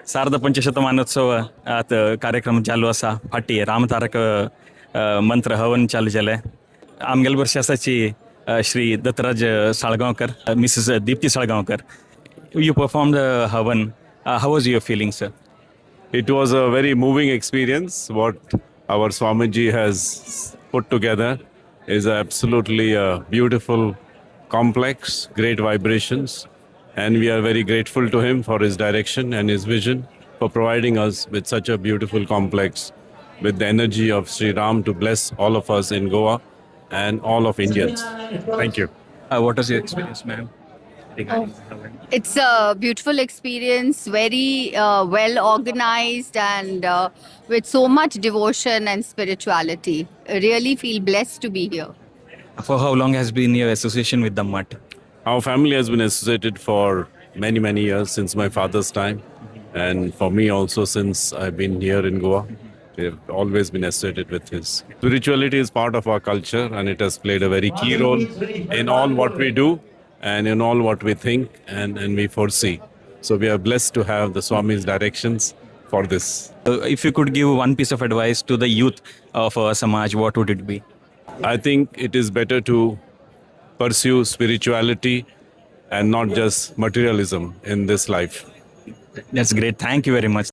सार्धपंचशतमानोत्सव कार्यक्रम चालू असा फाटी रामतारक मंत्र हवन चालू झालं आहे. आमगेल वर्षासाची Shri Dattaraj Salgaonkar, Mrs Deepti Salgaonkar. You performed Havan. How was your feeling, sir? It was a very moving experience. What our Swamiji has put together is absolutely a beautiful complex, great vibrations. And we are very grateful to him for his direction and his vision for providing us with such a beautiful complex with the energy of Sri Ram to bless all of us in Goa and all of Indians. Thank you. What was your experience, ma'am? It's a beautiful experience, very well organized and with so much devotion and spirituality. I really feel blessed to be here. For how long has been your association with the mutt? Our family has been associated for many, many years since my father's time. And for me also, since I've been here in Goa, we've always been associated with his. Spirituality is part of our culture and it has played a very key role in all what we do and in all what we think and we foresee. So we are blessed to have the Swami's directions for this. If you could give one piece of advice to the youth of Samaj, what would it be? I think it is better to pursue spirituality and not just materialism in this life. That's great. Thank you very much.